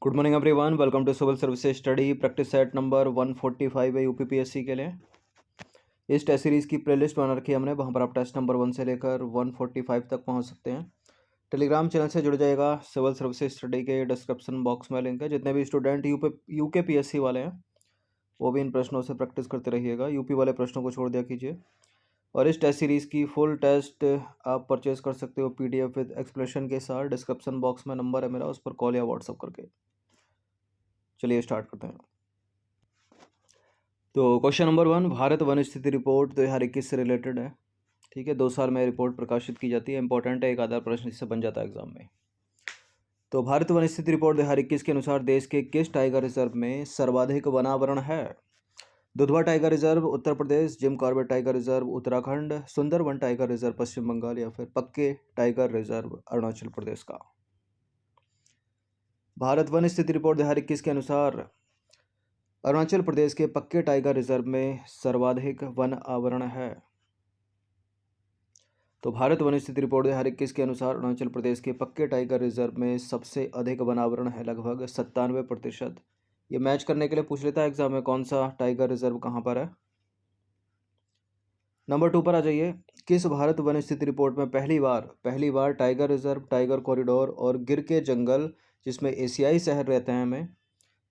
Good morning everyone, welcome to civil services study practice set number 145 है UPPSC के लिए। इस टेस्ट सीरीज़ की प्लेलिस्ट बना रखी है हमने, वहाँ पर आप टेस्ट नंबर 1 से लेकर 145 तक पहुँच सकते हैं। टेलीग्राम चैनल से जुड़ जाएगा। सिविल सर्विसेज स्टडी के डिस्क्रिप्शन बॉक्स में लिंक है। जितने भी स्टूडेंट यूके पीएससी वाले हैं वो भी इन प्रश्नों से प्रैक्टिस करते रहिएगा। यूपी वाले प्रश्नों को छोड़ दिया कीजिए। और इस टेस्ट सीरीज़ की फुल टेस्ट आप परचेज कर सकते हो पीडीएफ विद एक्सप्लेनेशन के साथ। डिस्क्रिप्शन बॉक्स में नंबर है मेरा, उस पर कॉल या व्हाट्सअप करके। चलिए स्टार्ट करते हैं। तो क्वेश्चन नंबर 1, भारत वन स्थिति रिपोर्ट 2021 से रिलेटेड है। ठीक है, 2 साल में रिपोर्ट प्रकाशित की जाती है। इंपॉर्टेंट है, एक आधा प्रश्न इससे बन जाता है एग्जाम में। तो भारत वन स्थिति रिपोर्ट 2021 के अनुसार देश के किस टाइगर रिजर्व में सर्वाधिक वनावरण है? Dudhwa tiger reserve Uttar Pradesh, Jim Corbett tiger reserve Uttarakhand, Sundarban tiger reserve Paschim Bengal, या फिर पक्के टाइगर रिजर्व अरुणाचल प्रदेश का। भारत वन स्थिति रिपोर्ट 2021 के अनुसार अरुणाचल प्रदेश के पक्के टाइगर रिजर्व में सर्वाधिक वन आवरण है। तो भारत वन स्थिति रिपोर्ट 2021 के अनुसार अरुणाचल प्रदेश के पक्के टाइगर रिजर्व में सबसे अधिक वन आवरण है, लगभग 97%। ये मैच करने के लिए पूछ लेता है एग्जाम में, कौन सा टाइगर रिजर्व कहाँ पर है। नंबर 2 पर आ जाइए। किस भारत वन स्थिति रिपोर्ट में पहली बार टाइगर रिजर्व, टाइगर कॉरिडोर और गिर के जंगल जिसमें एशियाई शहर रहते हैं हमें,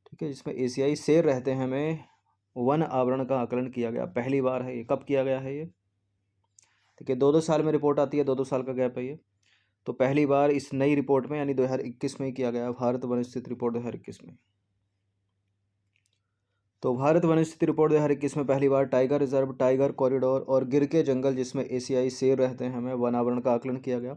ठीक है, जिसमें एशियाई शेर रहते हैं हमें, वन आवरण का आकलन किया गया? पहली बार है ये। कब किया गया है ये? ठीक है, 2-2 साल में रिपोर्ट आती है, 2-2 साल का गैप है ये। तो पहली बार इस नई रिपोर्ट में यानी 2021 में ही किया गया, भारत वन स्थिति रिपोर्ट 2021 में। तो भारत वन स्थिति रिपोर्ट 2021 में पहली बार टाइगर रिजर्व, टाइगर कॉरिडोर और गिर के जंगल जिसमें एशियाई शेर रहते हैं हमें, वन आवरण का आकलन किया गया।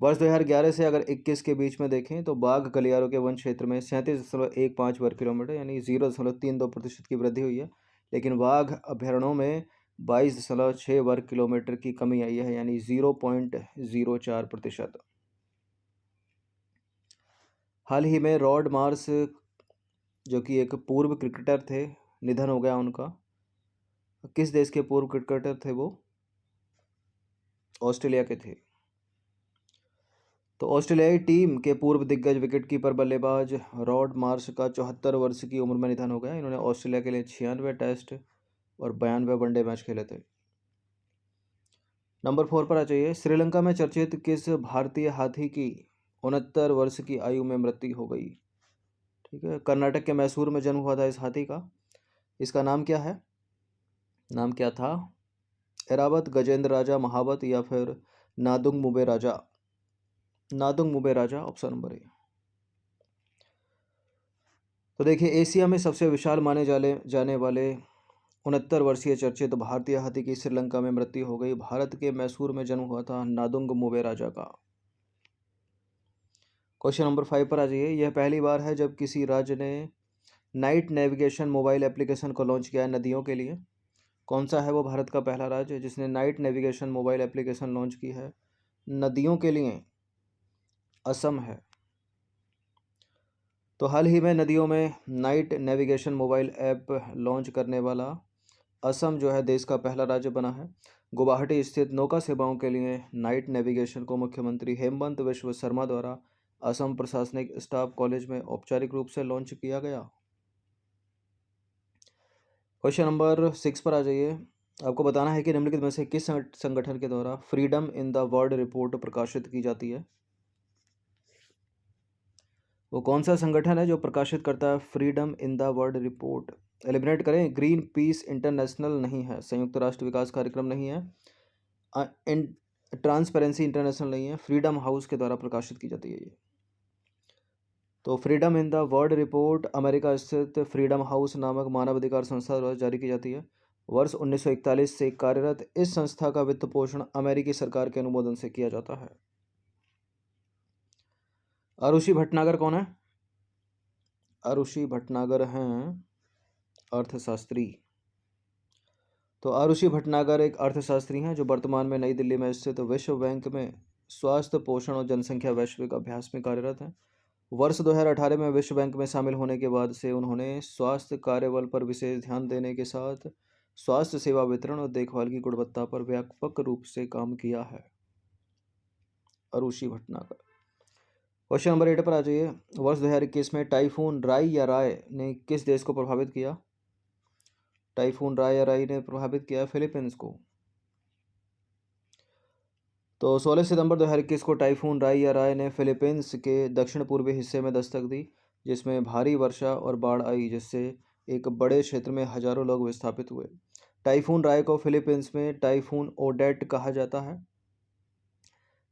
वर्ष 2011 से अगर 21 के बीच में देखें तो बाघ गलियारों के वन क्षेत्र में 37.15 वर्ग किलोमीटर यानी 0.32% की वृद्धि हुई है, लेकिन बाघ अभ्यारण्यों में 22.6 वर्ग किलोमीटर की कमी आई है, यानी 0.04%। हाल ही में रॉड मार्श, जो कि एक पूर्व क्रिकेटर थे, निधन हो गया उनका। किस देश के पूर्व क्रिकेटर थे वो? ऑस्ट्रेलिया के थे। तो ऑस्ट्रेलियाई टीम के पूर्व दिग्गज विकेटकीपर बल्लेबाज रॉड मार्श का 74 वर्ष की उम्र में निधन हो गया। इन्होंने ऑस्ट्रेलिया के लिए 96 टेस्ट और 92 वनडे मैच खेले थे। नंबर 4 पर आ जाइए। श्रीलंका में चर्चित किस भारतीय हाथी की 69 वर्ष की आयु में मृत्यु हो गई? ठीक है, कर्नाटक के मैसूर में जन्म हुआ था इस हाथी का। इसका नाम क्या है? नाम क्या था? एरावत, गजेंद्र राजा, महावत, या फिर नादुंग मुबे राजा? नादुंग मुबे राजा, ऑप्शन नंबर ए। तो देखिए, एशिया में सबसे विशाल माने जाने वाले 69 वर्षीय चर्चित भारतीय हाथी की श्रीलंका में मृत्यु हो गई। भारत के मैसूर में जन्म हुआ था नादुंग मुबे राजा का। क्वेश्चन नंबर 5 पर आ जाइए। यह पहली बार है जब किसी राज्य ने नाइट नेविगेशन मोबाइल एप्लीकेशन को लॉन्च किया है नदियों के लिए। कौन सा है वो भारत का पहला राज्य जिसने night navigation mobile application launch की है नदियों के लिए? असम है। तो हाल ही में नदियों में night navigation mobile app launch करने वाला असम जो है देश का पहला राज्य बना है। गुवाहाटी स्थित नौका सेवाओं के लिए नाइट नेविगेशन को मुख्यमंत्री हेमंत बिश्व शर्मा द्वारा असम प्रशासनिक स्टाफ कॉलेज में औपचारिक रूप से लॉन्च किया गया। क्वेश्चन नंबर 6 पर आ जाइए। आपको बताना है कि निम्नलिखित में से किस संगठन के द्वारा freedom in the world report प्रकाशित की जाती है? वो कौन सा संगठन है जो प्रकाशित करता है freedom in the world report? Eliminate करें। ग्रीन पीस इंटरनेशनल नहीं है, संयुक्त राष्ट्र विकास कार्यक्रम नहीं है, ट्रांसपेरेंसी इंटरनेशनल नहीं है, फ्रीडम हाउस के द्वारा प्रकाशित की जाती है ये। तो freedom in the world report America स्थित फ्रीडम हाउस नामक मानवाधिकार संस्था द्वारा जारी की जाती है। वर्ष 1941 से कार्यरत इस संस्था का वित्त पोषण अमेरिकी सरकार के अनुमोदन से किया जाता है। आरुषि भटनागर कौन है? आरुषि भटनागर हैं अर्थशास्त्री। तो आरुषि भटनागर एक अर्थशास्त्री हैं जो वर्तमान में नई दिल्ली में स्थित विश्व बैंक में स्वास्थ्य, पोषण और जनसंख्या वैश्विक अभ्यास में कार्यरत हैं। वर्ष 2018 में विश्व बैंक में शामिल होने के बाद से उन्होंने स्वास्थ्य कार्यबल पर विशेष ध्यान देने के साथ स्वास्थ्य सेवा वितरण और देखभाल की गुणवत्ता पर व्यापक रूप से काम किया है। आरुषि भटनागर। क्वेश्चन नंबर 8 पर आ जाइए। वर्ष 2021 में टाइफून राई या राय ने किस देश को प्रभावित किया? टाइफून राय या राई ने प्रभावित किया फिलीपींस को। तो 16 सितंबर 2021 को टाइफून राई या राय ने फिलीपींस के दक्षिण पूर्वी हिस्से में दस्तक दी, जिसमें भारी वर्षा और बाढ़ आई, जिससे एक बड़े क्षेत्र में हजारों लोग विस्थापित हुए। टाइफून राय को फिलीपींस में टाइफून ओडेट कहा जाता है।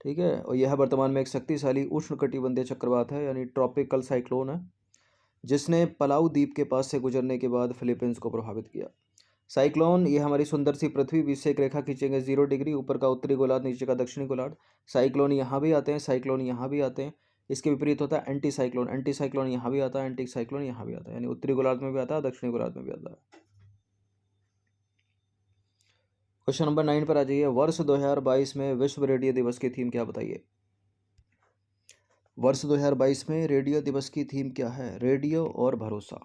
ठीक है, और यह वर्तमान में एक शक्तिशाली उष्णकटिबंधीय चक्रवात है, यानी ट्रॉपिकल साइक्लोन है, जिसने पलाऊ द्वीप के पास से गुजरने के बाद फिलीपींस को प्रभावित किया। साइक्लोन ये हमारी सुंदर सी पृथ्वी बीच से एक रेखा खींचेंगे 0 डिग्री, ऊपर का उत्तरी गोलार्ध, नीचे का दक्षिणी गोलार्ध। साइक्लोन यहाँ भी आते हैं, साइक्लोन यहाँ भी आते हैं। इसके विपरीत होता है एंटी साइक्लोन। एंटी साइक्लोन यहाँ भी आता है, एंटी साइक्लोन यहाँ भी आता है, यानी उत्तरी गोलार्ध में भी आता है, दक्षिणी गोलार्ध में भी आता है। क्वेश्चन नंबर 9 पर आ जाइए। वर्ष 2022 में विश्व रेडियो दिवस की थीम क्या, बताइए। वर्ष 2022 में रेडियो दिवस की थीम क्या है? रेडियो और भरोसा।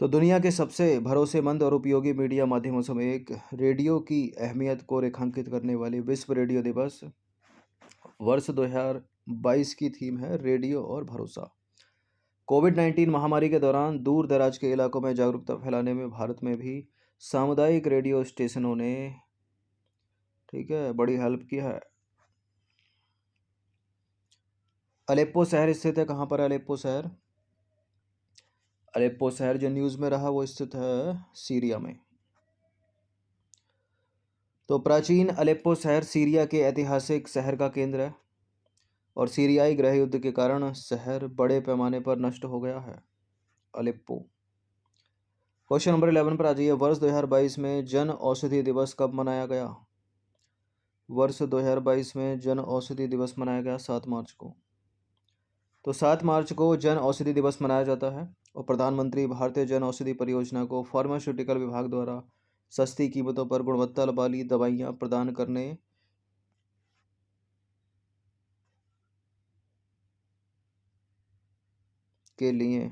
तो दुनिया के सबसे भरोसेमंद और उपयोगी मीडिया माध्यमों से एक रेडियो की अहमियत को रेखांकित करने वाली विश्व रेडियो दिवस वर्ष 2022 की थीम है रेडियो और भरोसा। कोविड-19 महामारी के दौरान दूर दराज के इलाकों में जागरूकता फैलाने में भारत में भी सामुदायिक रेडियो स्टेशनों ने, ठीक है, बड़ी हेल्प की है। अलेप्पो शहर स्थित है, कहाँ पर है अलेप्पो शहर? अलेप्पो शहर जो न्यूज़ में रहा वो स्थित है सीरिया में। तो प्राचीन अलेप्पो शहर सीरिया के ऐतिहासिक शहर का केंद्र है और सीरियाई गृह युद्ध के कारण शहर बड़े पैमाने पर नष्ट हो गया है, अलेप्पो। क्वेश्चन नंबर 11 पर आ जाइए। वर्ष 2022 में जन औषधि दिवस कब मनाया गया? वर्ष 2022 में जन औषधि दिवस मनाया गया 7 मार्च को। तो 7 मार्च को जन औषधि दिवस मनाया जाता है और प्रधानमंत्री भारतीय जन औषधि परियोजना को फार्मास्यूटिकल विभाग द्वारा सस्ती कीमतों पर गुणवत्ता वाली दवाइयाँ प्रदान करने के लिए,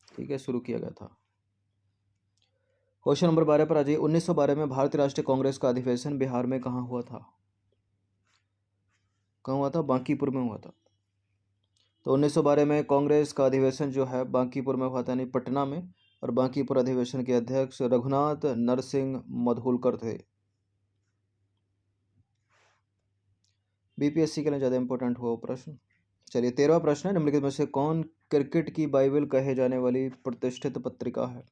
ठीक है, शुरू किया गया था। क्वेश्चन नंबर 12 पर आ जाइए। 1912 में भारतीय राष्ट्रीय कांग्रेस का अधिवेशन बिहार में कहाँ हुआ था? कहाँ हुआ था? बांकीपुर में हुआ था। तो 1912 में कांग्रेस का अधिवेशन जो है बांकीपुर में हुआ था, यानी पटना में, और बांकीपुर अधिवेशन के अध्यक्ष रघुनाथ नरसिंह मधुलकर थे। बीपीएससी के लिए ज़्यादा इंपॉर्टेंट हुआ प्रश्न। चलिए 13वां प्रश्न है, निम्नलिखित में से कौन क्रिकेट की बाइबल कहे जाने वाली प्रतिष्ठित पत्रिका है?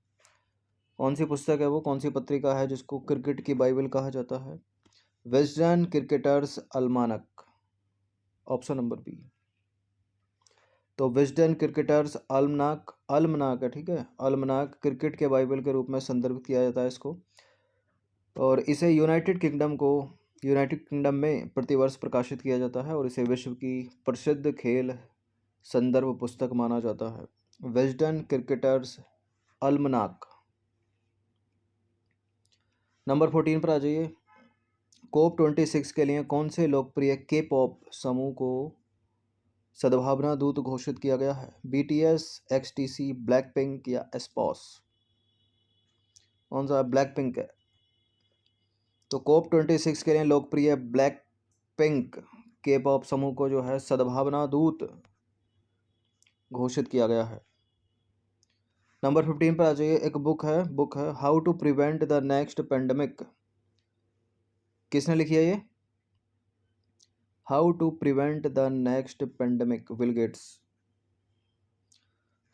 कौन सी पुस्तक है वो, कौन सी पत्रिका है जिसको क्रिकेट की बाइबल कहा जाता है? Wisden cricketers almanack, option number B. तो विजडन क्रिकेटर्स अल्मनाक, अल्मनाक है, ठीक है, अल्मनाक क्रिकेट के बाइबल के रूप में संदर्भित किया जाता है इसको, और इसे यूनाइटेड किंगडम में प्रतिवर्ष प्रकाशित किया जाता है और इसे विश्व की प्रसिद्ध खेल संदर्भ पुस्तक माना जाता है। Wisden cricketers अल्मनाक। नंबर 14 पर आ जाइए। कोप 26 के लिए कौन से लोकप्रिय के पॉप समूह को सद्भावना दूत घोषित किया गया है? बीटीएस, एक्सटीसी, ब्लैक पिंक या एस्पॉस? कौन सा? ब्लैक पिंक है। तो कोप 26 के लिए लोकप्रिय ब्लैक पिंक के पॉप समूह को जो है सद्भावना दूत घोषित किया गया है। नंबर 15 पर आ जाइए। एक बुक है how to prevent the next pandemic. किसने लिखी है ये? How to prevent the next pandemic, Bill Gates.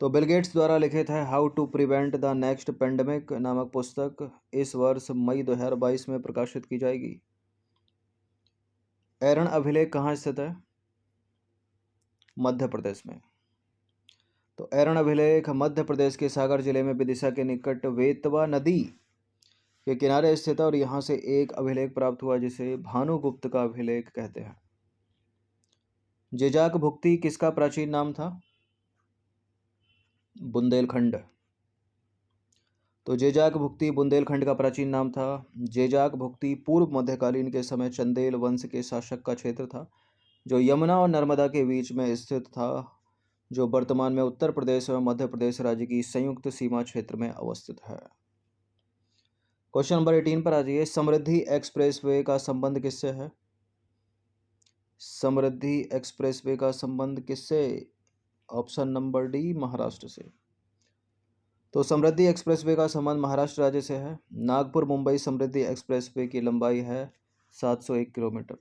तो बिल गेट्स द्वारा लिखित है how to prevent the next pandemic नामक पुस्तक इस वर्ष मई 2022 में प्रकाशित की जाएगी। एरन अभिलेख कहाँ स्थित है? मध्य प्रदेश में। तो एरन अभिलेख मध्य प्रदेश के सागर जिले में विदिशा के निकट वेतवा नदी के किनारे स्थित है और यहाँ से एक अभिलेख प्राप्त हुआ जिसे भानुगुप्त का अभिलेख कहते हैं। जेजाक भुक्ति किसका प्राचीन नाम था? बुंदेलखंड। तो जेजाक भुक्ति बुंदेलखंड का प्राचीन नाम था। जेजाक भुक्ति पूर्व मध्यकालीन के समय चंदेल वंश के शासक का क्षेत्र था जो यमुना और नर्मदा के बीच में स्थित था, जो वर्तमान में उत्तर प्रदेश एवं मध्य प्रदेश राज्य की संयुक्त सीमा क्षेत्र में अवस्थित है। क्वेश्चन नंबर 18 पर आ जाइए। समृद्धि एक्सप्रेसवे का संबंध किससे है? समृद्धि एक्सप्रेसवे का संबंध किससे? ऑप्शन नंबर डी, महाराष्ट्र से। तो समृद्धि एक्सप्रेसवे का संबंध महाराष्ट्र राज्य से है। नागपुर मुंबई समृद्धि एक्सप्रेसवे की लंबाई है 701 किलोमीटर।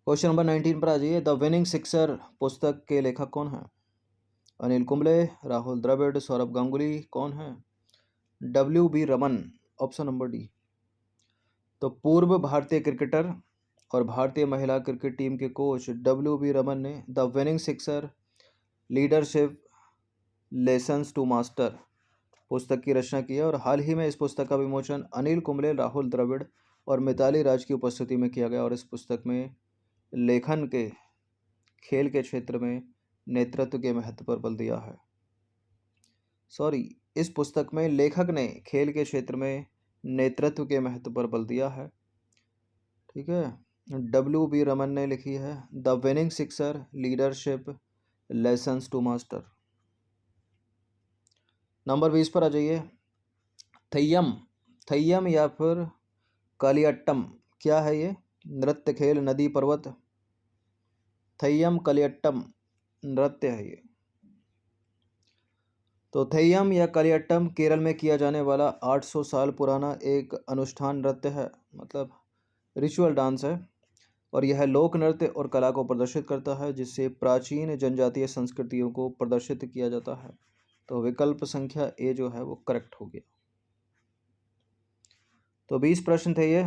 क्वेश्चन नंबर 19 पर आ जाइए। द विनिंग सिक्सर पुस्तक के लेखक कौन है? अनिल कुंबले, राहुल द्रविड़, सौरभ गांगुली, कौन है? WB Raman, option number D. तो पूर्व भारतीय क्रिकेटर और भारतीय महिला क्रिकेट टीम के कोच WB रमन ने the winning sixer leadership lessons to master पुस्तक की रचना की है और हाल ही में इस पुस्तक का विमोचन अनिल कुंबले, राहुल द्रविड़ और मिताली राज की उपस्थिति में किया गया और इस पुस्तक में लेखन के खेल के क्षेत्र में नेतृत्व के महत्व पर बल दिया है। इस पुस्तक में लेखक ने खेल के क्षेत्र में नेतृत्व के महत्व पर बल दिया है। ठीक है, WB रमन ने लिखी है the winning sixer leadership lessons to master. Number 20 पर आ जाइए। थय्यम या फिर कलियट्टम क्या है ये? नृत्य, खेल, नदी, पर्वत? थय्यम कलियट्टम नृत्य है ये। तो थय्यम या कलियट्टम केरल में किया जाने वाला 800 साल पुराना एक अनुष्ठान नृत्य है, मतलब रिचुअल डांस है और यह लोक नृत्य और कला को प्रदर्शित करता है जिससे प्राचीन जनजातीय संस्कृतियों को प्रदर्शित किया जाता है। तो विकल्प संख्या ए जो है वो करेक्ट हो गया। तो 20 प्रश्न थे ये,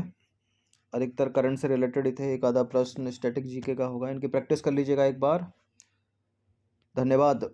अधिकतर करंट से रिलेटेड ही थे। एक आधा प्रश्न स्टैटिक जीके का होगा, इनकी प्रैक्टिस कर लीजिएगा एक बार। धन्यवाद।